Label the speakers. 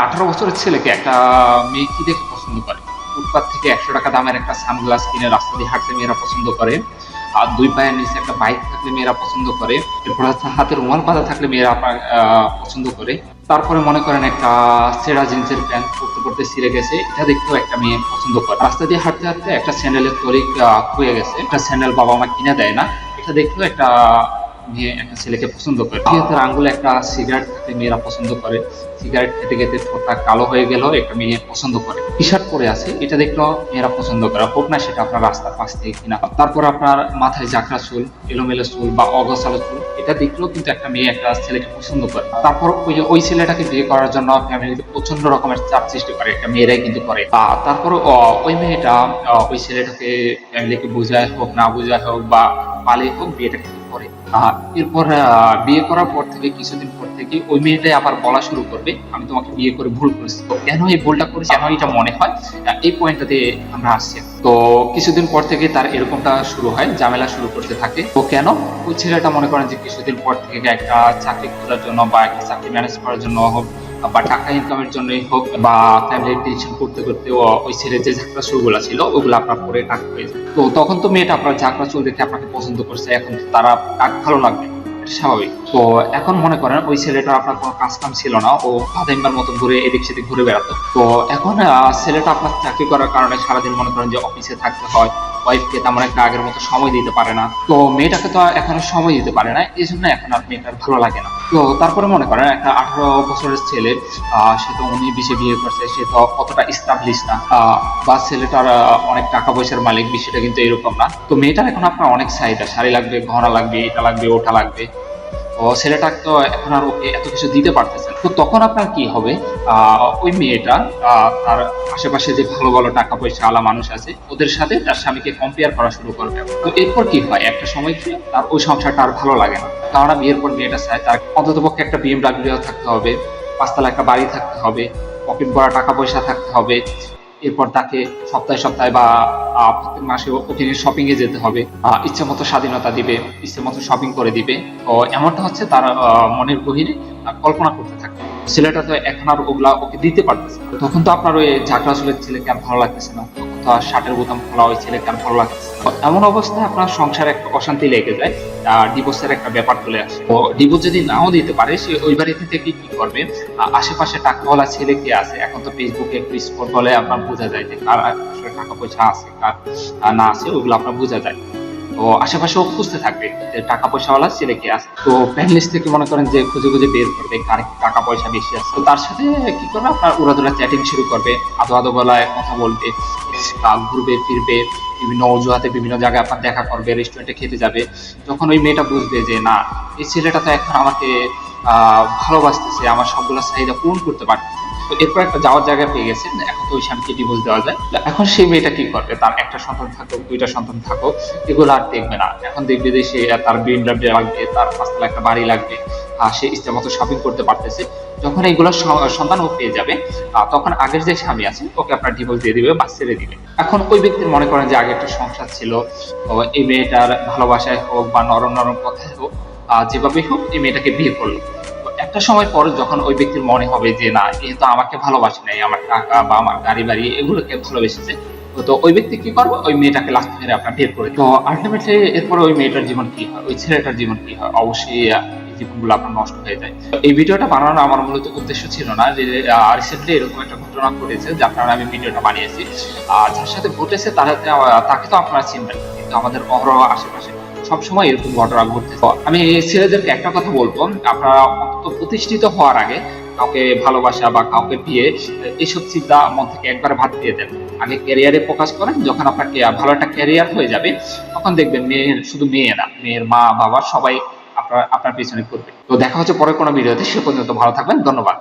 Speaker 1: 18 বছরের ছেলেকে একটা মেয়ে কি দেখে পছন্দ করে? ফুটপাত থেকে 100 টাকা দামের একটা সানগ্লাস কিনে রাস্তা দিয়ে হাঁটতে মেয়েরা পছন্দ করে। আর 2 পায়ের নিচে একটা বাইক থাকলে মেয়েরা পছন্দ করে। এরপর হচ্ছে হাতে রুমাল বাঁধা থাকলে মেয়েরা পছন্দ করে। তারপরে মনে করেন একটা ছেঁড়া জিন্সের প্যান্ট পরতে পরতে ছিঁড়ে গেছে, এটা দেখতেও একটা মেয়ে পছন্দ করে। রাস্তা দিয়ে হাঁটতে হাঁটতে একটা স্যান্ডেলের তড়ি খুয়ে গেছে, একটা স্যান্ডেল বাবা মা কিনে দেয় না, এটা দেখতেও একটা মেয়ে একটা ছেলেকে পছন্দ করে। হাতের আঙ্গুলে একটা সিগারেট থাকলে মেয়েরা পছন্দ করে। সিগারেট খেতে খেতে ঠোঁটটা কালো হয়ে গেল একটা মেয়ে পছন্দ করে। টি শার্ট পরে আছে, এটা দেখলেও মেয়েরা পছন্দ করে, হোক না সেটা আপনার রাস্তার পাশ থেকে কিনা। তারপর আপনার মাথায় জাকরা চুল, এলোমেলো চুল বা অগোছালো চুল, এটা দেখলেও কিন্তু একটা মেয়ে একটা ছেলেকে পছন্দ করে। তারপর ওই ছেলেটাকে বিয়ে করার জন্য ফ্যামিলিতে প্রচন্ড রকমের চাপ সৃষ্টি করে, একটা মেয়েরাই কিন্তু করে। তারপর ওই মেয়েটা ওই ছেলেটাকে ফ্যামিলিকে বোঝায় হোক না বোঝায় হোক বা পালে হোক বিয়েটা কিন্তু করে। এরপর বিয়ে করার পর থেকে কিছুদিন পর থেকে ওই মেয়েটাই আবার বলা শুরু করবে, আমি তোমাকে বিয়ে করে ভুল করেছি। তো কেন এই ভুলটা করেছি, কেন এটা মনে হয়, এই পয়েন্টটাতে আমরা আসছি। তো কিছুদিন পর থেকে তার এরকমটা শুরু হয়, ঝামেলা শুরু করতে থাকে। তো কেন? ওই ছেলেটা মনে করেন যে কিছুদিন পর থেকে একটা চাকরি খোঁজার জন্য বা একটা চাকরি ম্যানেজ করার জন্য হোক বা টাকা ইনকামের জন্যই হোক বা ফ্যামিলির টেনশন করতে করতে ওই ছেলের যে ঝাঁকড়া চুলগুলা ছিল ওগুলো আপনার পরে টাক হয়ে যায়। তো তখন তো মেয়েটা আপনার ঝাঁকড়া চুল দেখে আপনাকে পছন্দ করছে, এখন তারা টাক ভালো লাগবে, স্বাভাবিক। তো এখন মনে করেন ওই ছেলেটা আপনার কোনো কাজ কাম ছিল না, ও ফাদাইম্বার মতো ঘুরে এদিক সেদিক ঘুরে বেড়াতো। তো এখন ছেলেটা আপনার চাকরি করার কারণে সারাদিন মনে করেন যে অফিসে থাকতে হয়, ওয়াইফকে তেমন একটা আগের মতো সময় দিতে পারে না। তো মেয়েটাকে তো এখন সময় দিতে পারে না, এই জন্য এখন আর মেয়েটার ভালো লাগে না। তো তারপরে মনে করেন একটা 18 বছরের ছেলে, সে তো 19-20-এ বিয়ে করছে, সে তো অতটা স্টাবলিশ না, বা ছেলেটার অনেক টাকা পয়সার মালিক, বিষয়টা কিন্তু এরকম না। তো মেয়েটার এখন আপনার অনেক চাহিদা, শাড়ি লাগবে, গহনা লাগবে, এটা লাগবে, ওটা লাগবে। তো ছেলেটা তো এখন আর ওকে এত কিছু দিতে পারতেছে না। তো তখন আপনার কি হবে, ওই মেয়েটা তার আশেপাশে যে ভালো ভালো টাকা পয়সা আলা মানুষ আছে ওদের সাথে তার স্বামীকে কম্পেয়ার করা শুরু করবে। তো এরপর কি হয়, একটা সময় কি তার ওই সংসারটা আর ভালো লাগে না। কারণ বিয়ের পর মেয়েটা চায় তার অন্ততপক্ষে একটা BMW থাকতে হবে, 5 তলা একটা বাড়ি থাকতে হবে, পকেট ভরা টাকা পয়সা থাকতে হবে। এরপর তাকে সপ্তাহে সপ্তাহে বা প্রত্যেক মাসে ওকে শপিং এ যেতে হবে, ইচ্ছে মতো স্বাধীনতা দিবে, ইচ্ছে মতো শপিং করে দিবে। তো এমনটা হচ্ছে তার মনের গভীরে কল্পনা করতে থাকে। ছেলেটা তো এখন আর ওগুলা ওকে দিতে পারতেছে না। তখন তো আপনার ওই ঝাঁকড়া চুলের ছেলেকে আর ভালো লাগতেছে না, তখন তো আর শার্টের বোতাম খোলা ওই ছেলেকে আর ভালো লাগতেছে না। এমন অবস্থায় আপনার সংসারে একটা অশান্তি লেগে যায়, ডিভোর্সের একটা ব্যাপার চলে আসে। তো ডিভোর্স যদি নাও দিতে পারে, সে ওই বাড়িতে থেকে কি করবে, আশেপাশে টাকাওয়ালা ছেলে কে আছে, এখন তো ফেসবুকে একটু স্ক্রল করলে আপনার বোঝা যায় যে কার আসলে টাকা পয়সা আছে কার না আছে, ওগুলো আপনার বোঝা যায়। তো আশেপাশেও খুঁজতে থাকবে যে টাকা পয়সাওয়ালা ছেলে কে আছে। তো ফ্রেন্ড লিস্ট থেকে মনে করেন যে খুঁজে খুঁজে বের করবে কার টাকা পয়সা বেশি আছে। তো তার সাথে কি করবে, আপনার উড়াদুরা চ্যাটিং শুরু করবে, আদো আদো গলায় কথা বলবে, ঘুরবে ফিরবে, বিভিন্ন অজুহাতে বিভিন্ন জায়গায় আপনার দেখা করবে, রেস্টুরেন্টে খেতে যাবে। যখন ওই মেয়েটা বুঝবে যে না, এই ছেলেটা তো এখন আমাকে ভালোবাসতেছে, আমার সবগুলো চাহিদা পূরণ করতে পারতেছে, তো এরপর একটা যাওয়ার জায়গা পেয়ে গেছে, এখন তো ওই স্বামীকে ডিভোর্স দেওয়া যায়। এখন সেই মেয়েটা কি করবে, তার একটা সন্তান থাকুক, 2টা সন্তান থাকুক, এগুলো আর দেখবে না। এখন দেখবে যে সে তার BMW লাগবে, তার 5 তলা একটা বাড়ি লাগবে, সে ইচ্ছা মতো শপিং করতে পারতেছে। যখন এইগুলো সন্তান ও পেয়ে যাবে, তখন আগের যে স্বামী আছে ওকে আপনার ডিভোর্স দিয়ে দিবে বা ছেড়ে দিবে। এখন ওই ব্যক্তির মনে করেন যে আগে একটা সংসার ছিল, এই মেয়েটার ভালোবাসায় হোক বা নরম নরম কথায় হোক, যেভাবেই হোক এই মেয়েটাকে বিয়ে করলো। একটা সময় পর যখন ওই ব্যক্তির মনে হবে যে না, এ তো আমাকে ভালোবাসে নাই, আমার টাকা বা আমার গাড়ি বাড়ি এগুলোকে ভালোবেসেছে, তো ওই ব্যক্তি কি করবে, ওই মেয়েটাকে লাস্ট মেরে আপনার বের করে দিবে। তো আলটিমেটলি এরপর ওই মেয়েটার জীবন কি হয়, ওই ছেলেটার জীবন কি হয়, অবশ্যই জীবনগুলো আপনার নষ্ট হয়ে যায়। এই ভিডিওটা বানানোর আমার মূলত উদ্দেশ্য ছিল না যে রিসেন্টলি এরকম একটা ঘটনা ঘটেছে যার কারণে আমি ভিডিওটা বানিয়েছি। যার সাথে ঘটেছে তাকে তো আপনারা চিনবেন, কিন্তু আমাদের অহরহ আশেপাশে সবসময় এরকম ঘটনা ঘটতেছে। আমি ছেলেদেরকে একটা কথা বলবো, আপনারা অন্তত প্রতিষ্ঠিত হওয়ার আগে কাউকে ভালোবাসা বা কাউকে বিয়ে এইসব চিন্তা মন থেকে একবারে বাদ দিয়ে দেন। আগে ক্যারিয়ারে ফোকাস করেন, যখন আপনার ভালো একটা ক্যারিয়ার হয়ে যাবে তখন দেখবেন শুধু মেয়ে না, মেয়ের মা বাবা সবাই আপনার পিছনে করবে। তো দেখা হচ্ছে পরে কোনো ভিডিওতে, সে পর্যন্ত ভালো থাকবেন, ধন্যবাদ।